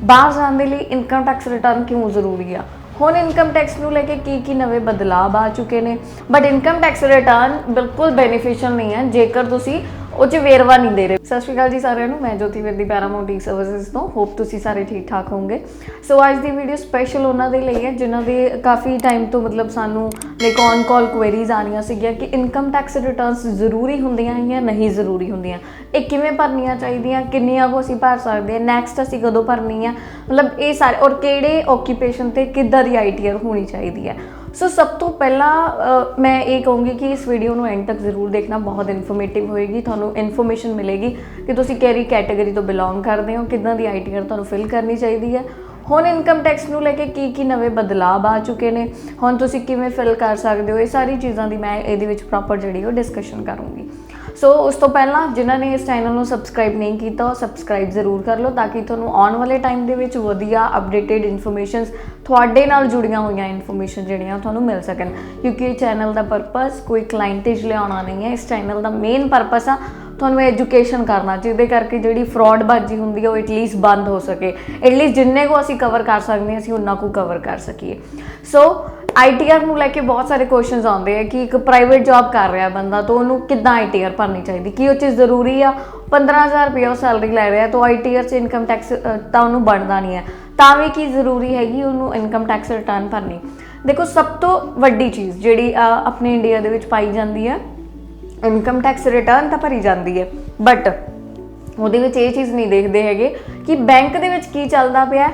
ਬਾਹਰ ਜਾਣ ਦੇ ਲਈ ਇਨਕਮ ਟੈਕਸ ਰਿਟਰਨ ਕਿਉਂ ਜ਼ਰੂਰੀ ਆ। ਹੁਣ ਇਨਕਮ ਟੈਕਸ ਨੂੰ ਲੈ ਕੇ ਕੀ ਨਵੇਂ ਬਦਲਾਅ ਆ ਚੁੱਕੇ ਨੇ, ਬਟ ਇਨਕਮ ਟੈਕਸ ਰਿਟਰਨ ਬਿਲਕੁਲ ਬੈਨੀਫੀਸ਼ੀਅਲ ਨਹੀਂ ਹੈ ਜੇਕਰ ਤੁਸੀਂ ਉਹ 'ਚ ਵੇਰਵਾ ਨਹੀਂ ਦੇ ਰਹੇ। ਸਤਿ ਸ਼੍ਰੀ ਅਕਾਲ ਜੀ ਸਾਰਿਆਂ ਨੂੰ, ਮੈਂ ਜੋਤੀ ਵਿਰਦੀ ਪੈਰਾਮਾਊਂਟ ਈ ਸਰਵਿਸਿਜ਼ ਤੋਂ। ਹੋਪ ਤੁਸੀਂ ਸਾਰੇ ਠੀਕ ਠਾਕ ਹੋਵੋਗੇ। ਸੋ ਅੱਜ ਦੀ ਵੀਡੀਓ ਸਪੈਸ਼ਲ ਉਹਨਾਂ ਦੇ ਲਈ ਹੈ ਜਿਨ੍ਹਾਂ ਦੇ ਕਾਫੀ ਟਾਈਮ ਤੋਂ ਮਤਲਬ ਸਾਨੂੰ ਲਾਈਕ ਔਨ ਕਾਲ ਕੁਐਰੀਜ਼ ਆ ਰਹੀਆਂ ਸੀਗੀਆਂ ਕਿ ਇਨਕਮ ਟੈਕਸ ਰਿਟਰਨਸ ਜ਼ਰੂਰੀ ਹੁੰਦੀਆਂ ਜਾਂ ਨਹੀਂ ਜ਼ਰੂਰੀ ਹੁੰਦੀਆਂ, ਇਹ ਕਿਵੇਂ ਭਰਨੀਆਂ ਚਾਹੀਦੀਆਂ, ਕਿੰਨੀਆਂ ਕੁ ਅਸੀਂ ਭਰ ਸਕਦੇ ਹਾਂ, ਨੈਕਸਟ ਅਸੀਂ ਕਦੋਂ ਭਰਨੀ ਆ, ਮਤਲਬ ਇਹ ਸਾਰੇ, ਔਰ ਕਿਹੜੇ ਓਕੂਪੇਸ਼ਨ 'ਤੇ ਕਿੱਦਾਂ ਦੀ ITR ਹੋਣੀ ਚਾਹੀਦੀ ਹੈ। ਸੋ ਸਭ ਤੋਂ ਪਹਿਲਾਂ ਮੈਂ ਇਹ ਕਹੂੰਗੀ ਕਿ ਇਸ ਵੀਡੀਓ ਨੂੰ ਐਂਡ ਤੱਕ ਜ਼ਰੂਰ ਦੇਖਣਾ, ਬਹੁਤ ਇਨਫੋਰਮੇਟਿਵ ਹੋਏਗੀ। ਤੁਹਾਨੂੰ ਇਨਫੋਰਮੇਸ਼ਨ ਮਿਲੇਗੀ ਕਿ ਤੁਸੀਂ ਕਿਹੜੀ ਕੈਟਾਗਰੀ ਤੋਂ ਬਿਲੋਂਗ ਕਰਦੇ ਹੋ, ਕਿੱਦਾਂ ਦੀ ITR ਤੁਹਾਨੂੰ ਫਿਲ ਕਰਨੀ ਚਾਹੀਦੀ ਹੈ। ਹੁਣ ਇਨਕਮ ਟੈਕਸ ਨੂੰ ਲੈ ਕੇ ਕੀ ਨਵੇਂ ਬਦਲਾਅ ਆ ਚੁੱਕੇ ਨੇ, ਹੁਣ ਤੁਸੀਂ ਕਿਵੇਂ ਫਿਲ ਕਰ ਸਕਦੇ ਹੋ, ਇਹ ਸਾਰੀ ਚੀਜ਼ਾਂ ਦੀ ਮੈਂ ਇਹਦੇ ਵਿੱਚ ਪ੍ਰੋਪਰ ਜਿਹੜੀ ਉਹ ਡਿਸਕਸ਼ਨ ਕਰੂੰਗੀ। ਸੋ ਉਸ ਤੋਂ ਪਹਿਲਾਂ ਜਿਨ੍ਹਾਂ ਨੇ ਇਸ ਚੈਨਲ ਨੂੰ ਸਬਸਕ੍ਰਾਈਬ ਨਹੀਂ ਕੀਤਾ ਉਹ ਸਬਸਕ੍ਰਾਈਬ ਜ਼ਰੂਰ ਕਰ ਲਓ ਤਾਂ ਕਿ ਤੁਹਾਨੂੰ ਆਉਣ ਵਾਲੇ ਟਾਈਮ ਦੇ ਵਿੱਚ ਵਧੀਆ ਅਪਡੇਟਡ ਇਨਫੋਰਮੇਸ਼ਨਸ, ਤੁਹਾਡੇ ਨਾਲ ਜੁੜੀਆਂ ਹੋਈਆਂ ਇਨਫੋਰਮੇਸ਼ਨ ਜਿਹੜੀਆਂ ਤੁਹਾਨੂੰ ਮਿਲ ਸਕਣ। ਕਿਉਂਕਿ ਇਹ ਚੈਨਲ ਦਾ ਪਰਪਸ ਕੋਈ ਕਲਾਇੰਟੇਜ ਲਿਆਉਣਾ ਨਹੀਂ ਹੈ। ਇਸ ਚੈਨਲ ਦਾ ਮੇਨ ਪਰਪਸ ਆ ਤੁਹਾਨੂੰ ਐਜੂਕੇਸ਼ਨ ਕਰਨਾ, ਜਿਹਦੇ ਕਰਕੇ ਜਿਹੜੀ ਫਰੋਡਬਾਜ਼ੀ ਹੁੰਦੀ ਹੈ ਉਹ ਐਟਲੀਸਟ ਬੰਦ ਹੋ ਸਕੇ। ਐਟਲੀਸਟ ਜਿੰਨੇ ਕੁ ਅਸੀਂ ਕਵਰ ਕਰ ਸਕਦੇ ਹਾਂ ਅਸੀਂ ਉਹਨਾਂ ਕੁ ਕਵਰ ਕਰ ਸਕੀਏ। ਸੋ ITR ਨੂੰ ਲੈ ਕੇ ਬਹੁਤ ਸਾਰੇ ਕੁਐਸਚਨਸ ਆਉਂਦੇ ਆ ਕਿ ਇੱਕ ਪ੍ਰਾਈਵੇਟ ਜੌਬ ਕਰ ਰਿਹਾ ਬੰਦਾ ਤਾਂ ਉਹਨੂੰ ਕਿੱਦਾਂ ITR ਭਰਨੀ ਚਾਹੀਦੀ, ਕੀ ਉਹ ਚੀਜ਼ ਜ਼ਰੂਰੀ ਆ। 15,000 ਰੁਪਇਆ ਉਹ ਸੈਲਰੀ ਲੈ ਰਿਹਾ ਤਾਂ ITR 'ਚ ਇਨਕਮ ਟੈਕਸ ਤਾਂ ਉਹਨੂੰ ਬਣਦਾ ਨਹੀਂ ਹੈ, ਤਾਂ ਵੀ ਕੀ ਜ਼ਰੂਰੀ ਹੈਗੀ ਉਹਨੂੰ ਇਨਕਮ ਟੈਕਸ ਰਿਟਰਨ ਭਰਨੀ। ਦੇਖੋ, ਸਭ ਤੋਂ ਵੱਡੀ ਚੀਜ਼ ਜਿਹੜੀ ਆਪਣੇ ਇੰਡੀਆ ਦੇ ਵਿੱਚ ਪਾਈ ਜਾਂਦੀ ਹੈ, ਇਨਕਮ ਟੈਕਸ ਰਿਟਰਨ ਤਾਂ ਭਰੀ ਜਾਂਦੀ ਹੈ, ਬਟ ਉਹਦੇ ਵਿੱਚ ਇਹ ਚੀਜ਼ ਨਹੀਂ ਦੇਖਦੇ ਹੈਗੇ ਕਿ ਬੈਂਕ ਦੇ ਵਿੱਚ ਕੀ ਚੱਲਦਾ ਪਿਆ,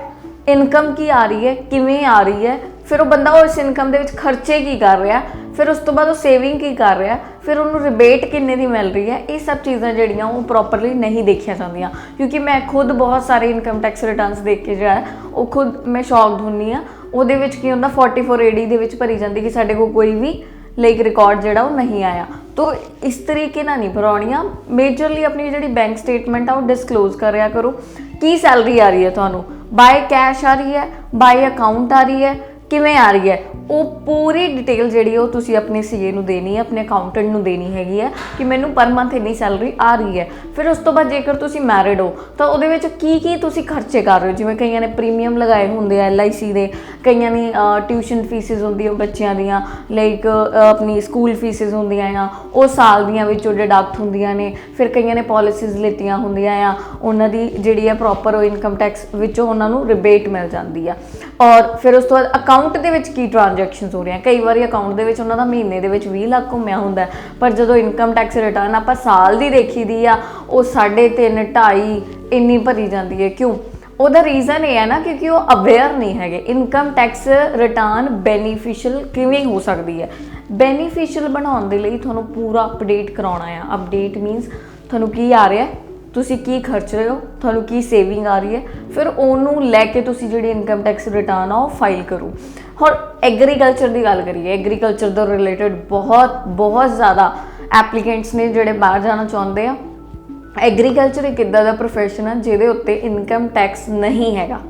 ਇਨਕਮ ਕੀ ਆ ਰਹੀ ਹੈ, ਕਿਵੇਂ ਆ ਰਹੀ ਹੈ, ਫਿਰ ਉਹ ਬੰਦਾ ਉਸ ਇਨਕਮ ਦੇ ਵਿੱਚ ਖਰਚੇ ਕੀ ਕਰ ਰਿਹਾ, ਫਿਰ ਉਸ ਤੋਂ ਬਾਅਦ ਉਹ ਸੇਵਿੰਗ ਕੀ ਕਰ ਰਿਹਾ, ਫਿਰ ਉਹਨੂੰ ਰਿਬੇਟ ਕਿੰਨੇ ਦੀ ਮਿਲ ਰਹੀ ਹੈ। ਇਹ ਸਭ ਚੀਜ਼ਾਂ ਜਿਹੜੀਆਂ ਉਹ ਪ੍ਰੋਪਰਲੀ ਨਹੀਂ ਦੇਖੀਆਂ ਜਾਂਦੀਆਂ। ਕਿਉਂਕਿ ਮੈਂ ਖੁਦ ਬਹੁਤ ਸਾਰੇ ਇਨਕਮ ਟੈਕਸ ਰਿਟਰਨਸ ਦੇਖ ਕੇ ਜਿਹੜਾ ਉਹ ਖੁਦ ਮੈਂ ਸ਼ੌਕਡ ਹੁੰਦੀ ਹਾਂ। ਉਹਦੇ ਵਿੱਚ ਕੀ ਹੁੰਦਾ, 44 AD ਦੇ ਵਿੱਚ ਭਰੀ ਜਾਂਦੀ ਕਿ ਸਾਡੇ ਕੋਲ ਕੋਈ ਵੀ ਲਾਈਕ ਰਿਕਾਰਡ ਜਿਹੜਾ ਉਹ ਨਹੀਂ ਆਇਆ। ਤੋ ਇਸ ਤਰੀਕੇ ਨਾਲ ਨਹੀਂ ਭਰਾਉਣੀਆਂ। ਮੇਜਰਲੀ ਆਪਣੀ ਜਿਹੜੀ ਬੈਂਕ ਸਟੇਟਮੈਂਟ ਆ ਉਹ ਡਿਸਕਲੋਜ਼ ਕਰਿਆ ਕਰੋ। ਕੀ ਸੈਲਰੀ ਆ ਰਹੀ ਹੈ ਤੁਹਾਨੂੰ, ਬਾਏ ਕੈਸ਼ ਆ ਰਹੀ ਹੈ, ਬਾਏ ਅਕਾਊਂਟ ਆ ਰਹੀ ਹੈ, ਕਿਵੇਂ ਆ ਰਹੀ ਹੈ, ਉਹ ਪੂਰੀ ਡਿਟੇਲ ਜਿਹੜੀ ਉਹ ਤੁਸੀਂ ਆਪਣੇ CA ਨੂੰ ਦੇਣੀ ਹੈ, ਆਪਣੇ ਅਕਾਊਂਟੈਂਟ ਨੂੰ ਦੇਣੀ ਹੈਗੀ ਹੈ ਕਿ ਮੈਨੂੰ ਪਰ ਮੰਥ ਇੰਨੀ ਸੈਲਰੀ ਆ ਰਹੀ ਹੈ। ਫਿਰ ਉਸ ਤੋਂ ਬਾਅਦ ਜੇਕਰ ਤੁਸੀਂ ਮੈਰਿਡ ਹੋ ਤਾਂ ਉਹਦੇ ਵਿੱਚ ਕੀ ਤੁਸੀਂ ਖਰਚੇ ਕਰ ਰਹੇ ਹੋ। ਜਿਵੇਂ ਕਈਆਂ ਨੇ ਪ੍ਰੀਮੀਅਮ ਲਗਾਏ ਹੁੰਦੇ ਆ LIC ਦੇ, ਕਈਆਂ ਨੇ ਟਿਊਸ਼ਨ ਫੀਸਿਸ ਹੁੰਦੀਆਂ ਬੱਚਿਆਂ ਦੀਆਂ, ਲਾਈਕ ਆਪਣੀ ਸਕੂਲ ਫੀਸਿਸ ਹੁੰਦੀਆਂ ਆ, ਉਹ ਸਾਲ ਦੀਆਂ ਵਿੱਚੋਂ ਡਿਡਕਟ ਹੁੰਦੀਆਂ ਨੇ। ਫਿਰ ਕਈਆਂ ਨੇ ਪੋਲਿਸੀਜ਼ ਲਿੱਤੀਆਂ ਹੁੰਦੀਆਂ ਆ, ਉਹਨਾਂ ਦੀ ਜਿਹੜੀ ਹੈ ਪ੍ਰੋਪਰ ਉਹ ਇਨਕਮ ਟੈਕਸ ਵਿੱਚੋਂ ਉਹਨਾਂ ਨੂੰ ਰਿਬੇਟ ਮਿਲ ਜਾਂਦੀ ਆ। ਔਰ ਫਿਰ ਉਸ ਤੋਂ ਬਾਅਦ ਅਕਾਊਂਟ ਦੇ ਵਿੱਚ ਕੀ ਟ੍ਰਾਂਜੈਕਸ਼ਨਸ ਹੋ ਰਹੀਆਂ। ਕਈ ਵਾਰੀ ਅਕਾਊਂਟ ਦੇ ਵਿੱਚ ਉਹਨਾਂ ਦਾ ਮਹੀਨੇ ਦੇ ਵਿੱਚ 20 ਲੱਖ ਘੁੰਮਿਆ ਹੁੰਦਾ, ਪਰ ਜਦੋਂ ਇਨਕਮ ਟੈਕਸ ਰਿਟਰਨ ਆਪਾਂ ਸਾਲ ਦੀ ਦੇਖੀ ਦੀ ਆ ਉਹ 3.5 2.5 ਇੰਨੀ ਭਰੀ ਜਾਂਦੀ ਹੈ। ਕਿਉਂ? ਉਹਦਾ ਰੀਜ਼ਨ ਇਹ ਹੈ ਨਾ ਕਿਉਂਕਿ ਉਹ ਅਵੇਅਰ ਨਹੀਂ ਹੈਗੇ। ਇਨਕਮ ਟੈਕਸ ਰਿਟਰਨ ਬੈਨੀਫੀਸ਼ੀਅਲ ਕਿਵੇਂ ਹੋ ਸਕਦੀ ਹੈ। ਬੈਨੀਫੀਸ਼ੀਅਲ ਬਣਾਉਣ ਦੇ ਲਈ ਤੁਹਾਨੂੰ ਪੂਰਾ ਅਪਡੇਟ ਕਰਾਉਣਾ ਆ। ਅਪਡੇਟ ਮੀਨਸ ਤੁਹਾਨੂੰ ਕੀ ਆ ਰਿਹਾ, ਤੁਸੀਂ ਕੀ ਖਰਚ ਰਹੇ ਹੋ, ਤੁਹਾਨੂੰ ਕੀ ਸੇਵਿੰਗ ਆ ਰਹੀ ਹੈ, ਫਿਰ ਉਹਨੂੰ ਲੈ ਕੇ ਤੁਸੀਂ ਜਿਹੜੀ ਇਨਕਮ ਟੈਕਸ ਰਿਟਰਨ ਆ ਉਹ ਫਾਈਲ ਕਰੋ। ਹੁਣ ਐਗਰੀਕਲਚਰ ਦੀ ਗੱਲ ਕਰੀਏ, ਐਗਰੀਕਲਚਰ ਤੋਂ ਰਿਲੇਟਡ ਬਹੁਤ ਜ਼ਿਆਦਾ ਐਪਲੀਕੈਂਟਸ ਨੇ ਜਿਹੜੇ ਬਾਹਰ ਜਾਣਾ ਚਾਹੁੰਦੇ ਆ। ਐਗਰੀਕਲਚਰ ਇੱਕ ਇੱਦਾਂ ਦਾ ਪ੍ਰੋਫੈਸ਼ਨ ਆ ਜਿਹਦੇ ਉੱਤੇ ਇਨਕਮ ਟੈਕਸ ਨਹੀਂ ਹੈਗਾ,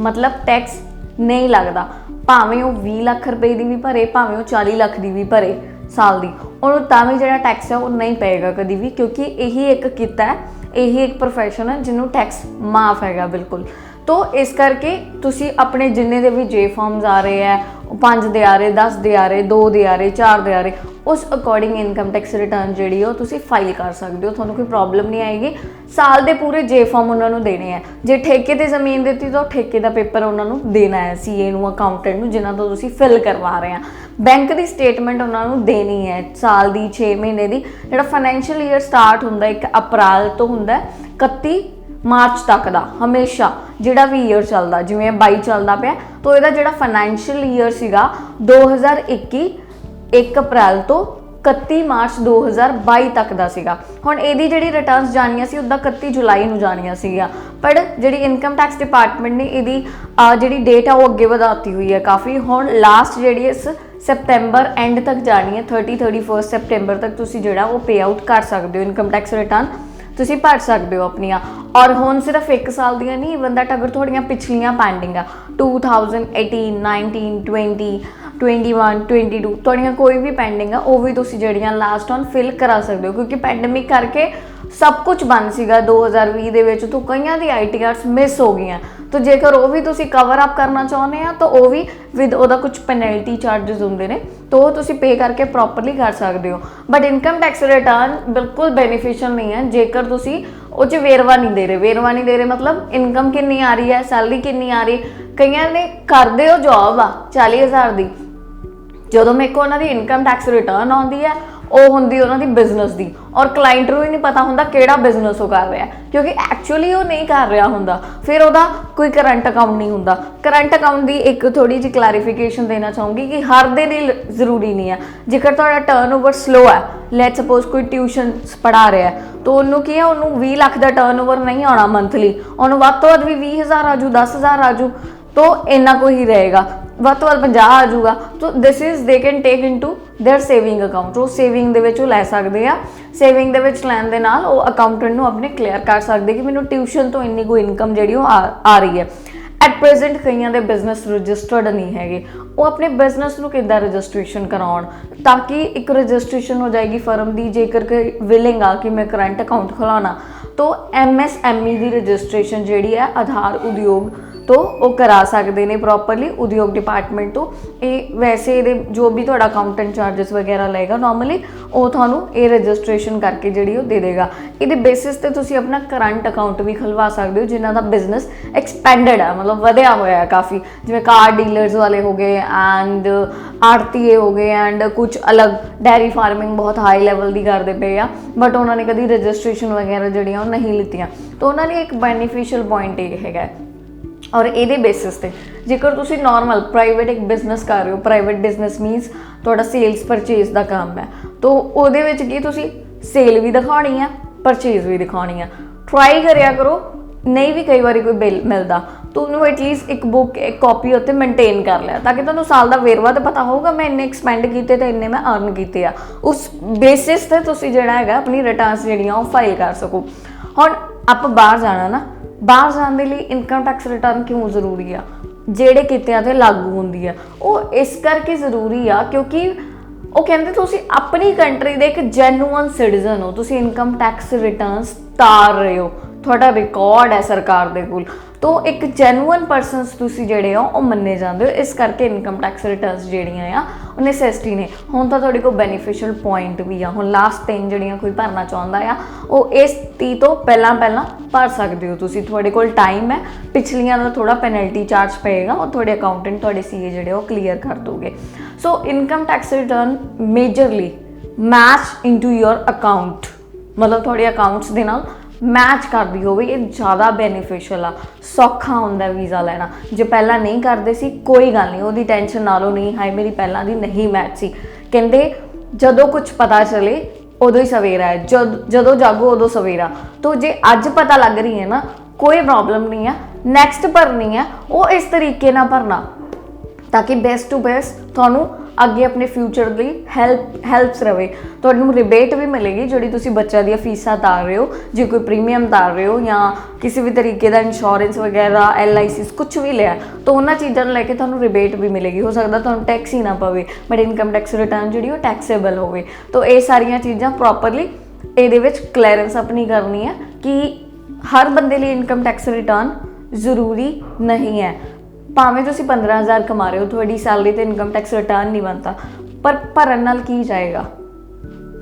ਮਤਲਬ ਟੈਕਸ ਨਹੀਂ ਲੱਗਦਾ। ਭਾਵੇਂ ਉਹ 20 ਲੱਖ ਰੁਪਏ ਦੀ ਵੀ ਭਰੇ, ਭਾਵੇਂ ਉਹ 40 ਲੱਖ ਦੀ ਵੀ ਭਰੇ ਸਾਲ ਦੀ, ਉਹਨੂੰ ਤਾਂ ਵੀ ਜਿਹੜਾ ਟੈਕਸ ਹੈ ਉਹ ਨਹੀਂ ਪਏਗਾ ਕਦੀ ਵੀ, ਕਿਉਂਕਿ ਇਹੀ ਇੱਕ ਕਿੱਤਾ ਹੈ, ਇਹੀ ਇੱਕ ਪ੍ਰੋਫੈਸ਼ਨ ਹੈ ਜਿਹਨੂੰ ਟੈਕਸ ਮਾਫ ਹੈਗਾ ਬਿਲਕੁਲ। ਤੋ ਇਸ ਕਰਕੇ ਤੁਸੀਂ ਆਪਣੇ ਜਿੰਨੇ ਦੇ ਵੀ ਜੇ ਫਾਰਮਸ ਆ ਰਹੇ ਹੈ, 5 ਦੇ ਆ ਰਹੇ, 10 ਦੇ ਆ ਰਹੇ, 2 ਦੇ ਆ ਰਹੇ, 4 ਦੇ ਆ ਰਹੇ, ਉਸ ਅਕੋਰਡਿੰਗ ਇਨਕਮ ਟੈਕਸ ਰਿਟਰਨ ਜਿਹੜੀ ਉਹ ਤੁਸੀਂ ਫਾਈਲ ਕਰ ਸਕਦੇ ਹੋ। ਤੁਹਾਨੂੰ ਕੋਈ ਪ੍ਰੋਬਲਮ ਨਹੀਂ ਆਏਗੀ। ਸਾਲ ਦੇ ਪੂਰੇ ਜੇ ਫਾਰਮ ਉਹਨਾਂ ਨੂੰ ਦੇਣੇ ਹੈ। ਜੇ ਠੇਕੇ 'ਤੇ ਜ਼ਮੀਨ ਦਿੱਤੀ ਤਾਂ ਠੇਕੇ ਦਾ ਪੇਪਰ ਉਹਨਾਂ ਨੂੰ ਦੇਣਾ ਹੈ, CA ਨੂੰ, ਅਕਾਊਂਟੈਂਟ ਨੂੰ, ਜਿਨ੍ਹਾਂ ਤੋਂ ਤੁਸੀਂ ਫਿਲ ਕਰਵਾ ਰਹੇ ਆ। ਬੈਂਕ ਦੀ ਸਟੇਟਮੈਂਟ ਉਹਨਾਂ ਨੂੰ ਦੇਣੀ ਹੈ ਸਾਲ ਦੀ, 6 ਮਹੀਨੇ ਦੀ। ਜਿਹੜਾ ਫਾਈਨੈਂਸ਼ੀਅਲ ਈਅਰ ਸਟਾਰਟ ਹੁੰਦਾ 1 ਅਪ੍ਰੈਲ ਤੋਂ ਹੁੰਦਾ 31 ਮਾਰਚ ਤੱਕ ਦਾ, ਹਮੇਸ਼ਾ ਜਿਹੜਾ ਵੀ ਈਅਰ ਚੱਲਦਾ, ਜਿਵੇਂ 22 ਚੱਲਦਾ ਪਿਆ ਤਾਂ ਇਹਦਾ ਜਿਹੜਾ ਫਾਈਨੈਂਸ਼ੀਅਲ ਈਅਰ ਸੀਗਾ 2021 1 ਅਪ੍ਰੈਲ ਤੋਂ 31 ਮਾਰਚ 2022 ਤੱਕ ਦਾ ਸੀਗਾ। ਹੁਣ ਇਹਦੀ ਜਿਹੜੀ ਰਿਟਰਨਸ ਜਾਣੀਆਂ ਸੀ ਉੱਦਾਂ 31 ਜੁਲਾਈ ਨੂੰ ਜਾਣੀਆਂ ਸੀਗੀਆਂ, ਪਰ ਜਿਹੜੀ ਇਨਕਮ ਟੈਕਸ ਡਿਪਾਰਟਮੈਂਟ ਨੇ ਇਹਦੀ ਜਿਹੜੀ ਡੇਟ ਆ ਉਹ ਅੱਗੇ ਵਧਾਤੀ ਹੋਈ ਹੈ ਕਾਫੀ। ਹੁਣ ਲਾਸਟ ਜਿਹੜੀ ਇਸ ਸੈਪਟੈਂਬਰ ਐਂਡ ਤੱਕ ਜਾਣੀ ਹੈ, 31 ਸੈਪਟੈਂਬਰ ਤੱਕ ਤੁਸੀਂ ਜਿਹੜਾ ਉਹ ਪੇ ਆਊਟ ਕਰ ਸਕਦੇ ਹੋ, ਇਨਕਮ ਟੈਕਸ ਰਿਟਰਨ ਤੁਸੀਂ ਭਰ ਸਕਦੇ ਹੋ ਆਪਣੀਆਂ। ਔਰ ਹੁਣ ਸਿਰਫ 1 ਸਾਲ ਦੀਆਂ ਨਹੀਂ, ਈਵਨ ਦੈਟ ਅਗਰ ਤੁਹਾਡੀਆਂ ਪਿਛਲੀਆਂ ਪੈਂਡਿੰਗ ਆ 2018, 19, 20, 21 22 ਤੁਹਾਡੀਆਂ ਕੋਈ ਵੀ ਪੈਂਡਿੰਗ ਆ ਉਹ ਵੀ ਤੁਸੀਂ ਜਿਹੜੀਆਂ ਲਾਸਟ ਔਨ ਫਿਲ ਕਰਾ ਸਕਦੇ ਹੋ, ਕਿਉਂਕਿ ਪੈਂਡੇਮਿਕ ਕਰਕੇ ਸਭ ਕੁਝ ਬੰਦ ਸੀਗਾ 2020 ਦੇ ਵਿੱਚ, ਤੋਂ ਕਈਆਂ ਦੀ ITRs ਮਿਸ ਹੋ ਗਈਆਂ। तो जेकर वो भी तुसी कवर अप करना चाहते हैं तो वो भी विद ओदा कुछ पेनल्टी चार्जेस होंगे ने, तो वो तुसी पे करके प्रॉपरली कर सकते हो। बट इनकम टैक्स रिटर्न बिल्कुल बेनीफिशियल नहीं है जेकर तुसी वो च वेरवा नहीं दे रहे। वेरवा नहीं दे रहे मतलब इनकम कितनी आ रही है, सैलरी कितनी आ रही। कई ने करते हो जॉब आ 40,000 की, जो मेरे को उन्होंने इनकम टैक्स रिटर्न आती है ਉਹ ਹੁੰਦੀ ਉਹਨਾਂ ਦੀ ਬਿਜ਼ਨਸ ਦੀ, ਔਰ ਕਲਾਇੰਟ ਨੂੰ ਹੀ ਨਹੀਂ ਪਤਾ ਹੁੰਦਾ ਕਿਹੜਾ ਬਿਜ਼ਨਸ ਉਹ ਕਰ ਰਿਹਾ, ਕਿਉਂਕਿ ਐਕਚੁਅਲੀ ਉਹ ਨਹੀਂ ਕਰ ਰਿਹਾ ਹੁੰਦਾ। ਫਿਰ ਉਹਦਾ ਕੋਈ ਕਰੰਟ ਅਕਾਊਂਟ ਨਹੀਂ ਹੁੰਦਾ। ਕਰੰਟ ਅਕਾਊਂਟ ਦੀ ਇੱਕ ਥੋੜੀ ਜਿਹੀ ਕਲੈਰੀਫਿਕੇਸ਼ਨ ਦੇਣਾ ਚਾਹੂੰਗੀ ਕਿ ਹਰ ਦੇ ਲਈ ਜ਼ਰੂਰੀ ਨਹੀਂ ਹੈ। ਜੇਕਰ ਤੁਹਾਡਾ ਟਰਨਓਵਰ ਸਲੋ ਹੈ, ਲੈਟ ਸਪੋਜ਼ ਕੋਈ ਟਿਊਸ਼ਨ ਪੜ੍ਹਾ ਰਿਹਾ ਹੈ, ਤਾਂ ਉਹਨੂੰ ਕੀ ਹੈ, ਉਹਨੂੰ 20 ਲੱਖ ਦਾ ਟਰਨਓਵਰ ਨਹੀਂ ਆਉਣਾ ਮੰਥਲੀ, ਉਹਨੂੰ ਵੱਧ ਤੋਂ ਵੱਧ ਵੀ 20,000 ਆਜੂ, 10,000 ਆਜੂ, तो इन्ना को ही रहेगा, ਵੱਧ ਤੋਂ ਵੱਧ 50 आ जाऊगा। तो this is they can take into their saving account. वो सेविंग ਦੇ ਵਿੱਚ ਉਹ ਲੈ ਸਕਦੇ ਆ। सेविंग ਦੇ ਵਿੱਚ ਲੈਣ ਦੇ ਨਾਲ ਉਹ ਅਕਾਊਂਟੈਂਟ ਨੂੰ ਆਪਣੇ ਕਲੀਅਰ ਕਰ ਸਕਦੇ ਕਿ ਮੈਨੂੰ ਟਿਊਸ਼ਨ ਤੋਂ ਇੰਨੀ ਕੋਈ ਇਨਕਮ ਜਿਹੜੀ ਉਹ ਆ ਰਹੀ ਹੈ। ਐਟ ਪ੍ਰੈਜ਼ੈਂਟ ਕਈਆਂ ਦੇ ਬਿਜ਼ਨਸ ਰਜਿਸਟਰਡ ਨਹੀਂ ਹੈਗੇ, ਉਹ ਆਪਣੇ ਬਿਜ਼ਨਸ ਨੂੰ ਕਿੱਦਾਂ ਰਜਿਸਟ੍ਰੇਸ਼ਨ ਕਰਾਉਣ, ਤਾਂ ਕਿ ਇੱਕ ਰਜਿਸਟ੍ਰੇਸ਼ਨ ਹੋ ਜਾਏਗੀ ਫਰਮ ਦੀ। ਜੇਕਰ ਕੋਈ ਵਿਲਿੰਗ ਆ ਕਿ ਮੈਂ ਕਰੰਟ ਅਕਾਊਂਟ ਖੁਲਾਉਣਾ, तो MSME की रजिस्ट्रेशन जी है आधार उद्योग तो वो करा सकते हैं प्रॉपरली उद्योग डिपार्टमेंट तो। ये वैसे ये जो भी थोड़ा अकाउंटेंट चार्जेस वगैरह लेगा नॉर्मली वो थानू ये रजिस्ट्रेशन करके जी दे देगा। ये बेसिस ते तुसी अपना करंट अकाउंट भी खुलवा सकते हो जिन्हों का बिजनेस एक्सपेंडेड है, मतलब वधिया होया है काफ़ी, जिवें कार डीलर्स वाले हो गए एंड आड़तीए हो गए एंड कुछ अलग डेयरी फार्मिंग बहुत हाई लैवल की करते पे आ, बट उन्होंने कभी रजिस्ट्रेशन वगैरह जड़ियाँ नहीं लीतियां। तो उन्होंने एक बेनीफिशियल पॉइंट ये है। और ये बेसिस ते जेकर तुसी नॉर्मल प्राइवेट एक बिजनेस कर रहे हो, प्राइवेट बिजनेस मीनस तुहाडा सेल्स परचेज का काम है, तो उहदे विच की तुसी सेल भी दिखानी है, परचेज भी दिखानी है। ट्राई करिया करो, नहीं भी कई बार कोई बिल मिलता तो उन्होंने एटलीस्ट एक बुक एक कॉपी उत्ते मेनटेन कर लिया, ताकि तुहानूं साल का वेरवा तो पता होगा मैं इन्ने एक्सपेंड किए तो इन्ने मैं अर्न किए आ। उस बेसिस ते तुसी जिहड़ा हैगा अपनी रिटर्नस जिहड़ियां वो फाइल कर सको। हुण आप बाहर जाना ना, बाहर जाने के लिए इनकम टैक्स रिटर्न क्यों जरूरी आ, ਜਿਹੜੇ ਕਿੱਤਿਆਂ ਤੇ ਲਾਗੂ ਹੁੰਦੀ ਹੈ ਉਹ ਇਸ ਕਰਕੇ ਜ਼ਰੂਰੀ ਆ ਕਿਉਂਕਿ ਉਹ ਕਹਿੰਦੇ ਤੁਸੀਂ ਆਪਣੀ ਕੰਟਰੀ ਦੇ ਇੱਕ ਜੈਨੂਅਨ ਸਿਟੀਜ਼ਨ ਹੋ, ਤੁਸੀਂ ਇਨਕਮ ਟੈਕਸ ਰਿਟਰਨਸ ਤਾਰ ਰਹੇ ਹੋ, ਤੁਹਾਡਾ ਰਿਕਾਰਡ ਹੈ ਸਰਕਾਰ ਦੇ ਕੋਲ, तो एक जैਨੂਅਨ परसनस तुसी जिहड़े हो वो मन्ने जांदे हो। इस करके इनकम टैक्स रिटर्नस जिहड़ियां आ वो नैसेसिटी ने। हुण तां तुहाडे कोल बेनीफिशियल पॉइंट भी आ, हुण लास्ट 3 जिहड़ियां कोई भरना चाहुंदा आ वो इस 30 तो पहलां भर सकदे हो तुसी, तुहाडे कोल टाइम है। पिछलियां दा थोड़ा पेनल्टी चार्ज पएगा और तुहाडे अकाउंटेंट तुहाडे सीए जिहड़े वो क्लीयर कर दोगे। So income tax return majorly match into your account, मतलब तुहाडे अकाउंट्स दे नाल मैच करती हो, ये ज़्यादा बेनीफिशियल आ, सौखा होंदा वीज़ा लेना। जो पहला नहीं करते सी कोई गल नहीं, वो टेंशन ना लो, नहीं हाय मेरी पहला दी नहीं मैच सी, कहते जदों कुछ पता चले उदों ही सवेरा है, जदों जागो उदों सवेरा। तो जे अज पता लग रही है ना कोई प्रॉब्लम नहीं है, नैक्सट भरनी है वो इस तरीके ना भरना ताकि बेस्ट टू बेस्ट तुहानूं अगे अपने फ्यूचर की हैल्प्स रहे। तुहानूं रिबेट भी मिलेगी जिहड़ी तुसीं बच्चों दी फीसां तार रहे हो, जो कोई प्रीमियम तार रहे हो या किसी भी तरीके का इंश्योरेंस वगैरह LICs कुछ भी लिया तो उन्होंने चीज़ों लैके तुहानूं रिबेट भी मिलेगी। हो सकता तुहानूं टैक्स ही ना पवे बट इनकम टैक्स रिटर्न जिहड़ी वो टैक्सेबल होवे। तो ये सारियां चीज़ां प्रॉपरली इहदे विच क्लीयरेंस अपनी करनी है कि हर बंदे लिए इनकम टैक्स रिटर्न ज़रूरी नहीं है। भावें तुसीं 15,000 कमा रहे हो, तुहाडी सैलरी ते इनकम टैक्स रिटर्न नहीं बनता, पर भरन नाल की जाएगा,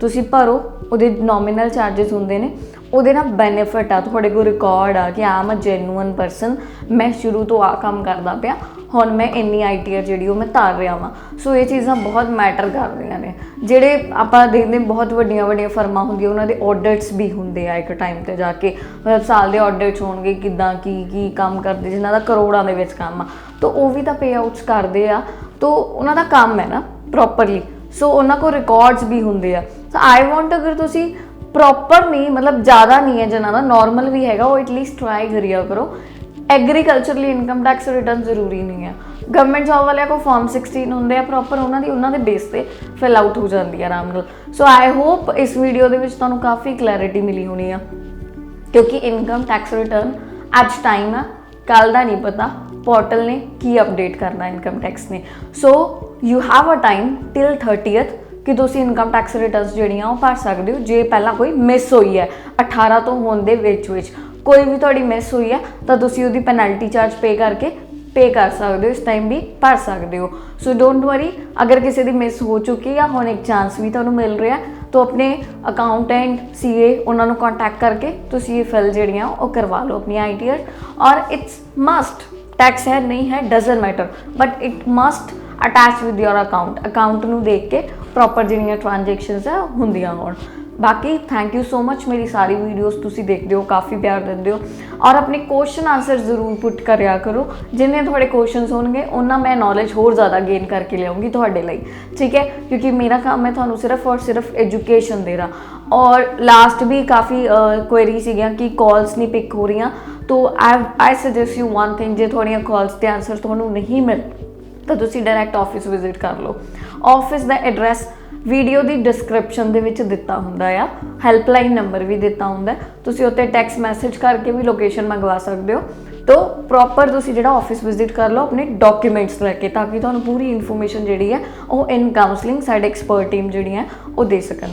तुसीं भरो उहदे नॉमिनल चार्जेस हुंदे ने, उहदे नाल बेनीफिट आ, तुहाडे कोल रिकॉर्ड आ कि आई एम अ जैਨੂਅਨ परसन, मैं शुरू तो आ काम करदा पिया, हुण मैं इन्नी ITR जिहड़ी वो मैं तार रहा वां। सो ये चीज़ां बहुत मैटर करदियां ने। जिहड़े आपां देखदे बहुत वड्डियां फर्मां हुंदियां उन्हां दे ऑडिट्स भी हुंदे आ एक टाइम ते जाके, मतलब साल दे ऑडिट्स होणगे किदां की काम करदे जिन्हां दा करोड़ां दे विच काम आ, तो वो भी तो पे आउट्स करते आ, तो उन्हों का काम है ना प्रॉपरली। सो उन्होंने को रिकॉर्ड्स भी होंगे आ। सो आई वॉन्ट अगर तुसी प्रॉपर नहीं मतलब ज़्यादा नहीं है जिन्हों का नॉर्मल भी है वो एटलीस्ट ट्राई करिया करो। एग्रीकल्चरली इनकम टैक्स रिटर्न जरूरी नहीं है। गवर्नमेंट जॉब वाले को फॉर्म 16 होंगे प्रॉपर उन्होंने बेस पे फिल आउट हो जाती है आराम नाल। सो आई होप इस वीडियो के तुहानूं काफ़ी क्लैरिटी मिली होनी है, क्योंकि इनकम टैक्स रिटर्न अज टाइम है, कल का नहीं पता पोर्टल ने की अपडेट करना इनकम टैक्स ने। So you have a time till 30th ਕਿ ਤੁਸੀਂ ਇਨਕਮ ਟੈਕਸ ਰਿਟਰਨਸ ਜਿਹੜੀਆਂ ਉਹ ਭਰ ਸਕਦੇ ਹੋ ਜੇ ਪਹਿਲਾਂ ਕੋਈ ਮਿਸ ਹੋਈ ਹੈ 18 ਤੋਂ ਹੋਣ ਦੇ ਵਿੱਚ ਕੋਈ ਵੀ ਤੁਹਾਡੀ ਮਿਸ ਹੋਈ ਹੈ ਤਾਂ ਤੁਸੀਂ ਉਹਦੀ ਪੈਨਲਟੀ ਚਾਰਜ ਪੇ ਕਰ ਸਕਦੇ ਹੋ, ਇਸ ਟਾਈਮ ਵੀ ਭਰ ਸਕਦੇ ਹੋ। ਸੋ ਡੋਂਟ ਵਰੀ, ਅਗਰ ਕਿਸੇ ਦੀ ਮਿਸ ਹੋ ਚੁੱਕੀ ਆ ਹੁਣ ਇੱਕ ਚਾਂਸ ਵੀ ਤੁਹਾਨੂੰ ਮਿਲ ਰਿਹਾ ਤਾਂ ਆਪਣੇ ਅਕਾਊਂਟੈਂਟ CA ਉਹਨਾਂ ਨੂੰ ਕੰਟੈਕਟ ਕਰਕੇ ਤੁਸੀਂ ਇਹ ਫਿਲ ਜਿਹੜੀਆਂ ਉਹ ਕਰਵਾ ਲਓ ਆਪਣੀ ITR। ਔਰ ਇਟਸ ਮਸਟ, ਟੈਕਸ ਹੈ ਨਹੀਂ ਹੈ doesn't matter, but it must attach with your account ਨੂੰ ਦੇਖ ਕੇ ਪ੍ਰੋਪਰ ਜਿਹੜੀਆਂ ਟ੍ਰਾਂਜੈਕਸ਼ਨਸ ਆ ਹੁੰਦੀਆਂ ਹੋਣ। ਬਾਕੀ ਥੈਂਕ ਯੂ ਸੋ ਮਚ, ਮੇਰੀ ਸਾਰੀ ਵੀਡੀਓਜ਼ ਤੁਸੀਂ ਦੇਖਦੇ ਹੋ, ਕਾਫੀ ਪਿਆਰ ਦਿੰਦੇ ਹੋ ਔਰ ਆਪਣੇ ਕੁਐਸਚਨ ਆਨਸਰ ਜ਼ਰੂਰ ਪੁੱਟ ਕਰਿਆ ਕਰੋ। ਜਿੰਨੇ ਤੁਹਾਡੇ ਕੁਐਸਚਨਸ ਹੋਣਗੇ ਉਹਨਾਂ ਮੈਂ ਨੌਲੇਜ ਹੋਰ ਜ਼ਿਆਦਾ ਗੇਨ ਕਰਕੇ ਲਿਆਉਂਗੀ ਤੁਹਾਡੇ ਲਈ, ਠੀਕ ਹੈ, ਕਿਉਂਕਿ ਮੇਰਾ ਕੰਮ ਹੈ ਤੁਹਾਨੂੰ ਸਿਰਫ ਔਰ ਸਿਰਫ ਐਜੂਕੇਸ਼ਨ ਦੇਣਾ। ਔਰ ਲਾਸਟ ਵੀ ਕਾਫੀ ਕੁਐਰੀ ਸੀਗੀਆਂ ਕਿ ਕਾਲਸ ਨਹੀਂ ਪਿਕ ਹੋ ਰਹੀਆਂ, ਤੋ ਆਈ ਸੁਜੈਸਟ ਯੂ ਵਨ ਥਿੰਗ, ਜੇ ਤੁਹਾਡੀਆਂ ਕਾਲਸ ਦੇ ਆਨਸਰ ਤੁਹਾਨੂੰ ਨਹੀਂ ਮਿਲ ਤਾਂ ਤੁਸੀਂ ਡਾਇਰੈਕਟ ਆਫਿਸ ਵਿਜ਼ਿਟ ਕਰ ਲਓ। ਆਫਿਸ ਦਾ ਐਡਰੈਸ ਵੀਡੀਓ ਦੀ ਡਿਸਕ੍ਰਿਪਸ਼ਨ ਦੇ ਵਿੱਚ ਦਿੱਤਾ ਹੁੰਦਾ ਆ, ਹੈਲਪਲਾਈਨ ਨੰਬਰ ਵੀ ਦਿੱਤਾ ਹੁੰਦਾ, ਤੁਸੀਂ ਉੱਤੇ ਟੈਕਸਟ ਮੈਸੇਜ ਕਰਕੇ ਵੀ ਲੋਕੇਸ਼ਨ ਮੰਗਵਾ ਸਕਦੇ ਹੋ। ਤੋ ਪ੍ਰੋਪਰ ਤੁਸੀਂ ਜਿਹੜਾ ਆਫਿਸ ਵਿਜ਼ਿਟ ਕਰ ਲਓ ਆਪਣੇ ਡਾਕੂਮੈਂਟਸ ਲੈ ਕੇ, ਤਾਂ ਕਿ ਤੁਹਾਨੂੰ ਪੂਰੀ ਇਨਫੋਰਮੇਸ਼ਨ ਜਿਹੜੀ ਹੈ ਉਹ ਇਨ ਕਾਉਂਸਲਿੰਗ ਸਾਡੇ ਐਕਸਪਰਟ ਟੀਮ ਜਿਹੜੀ ਹੈ ਉਹ ਦੇ ਸਕਣ।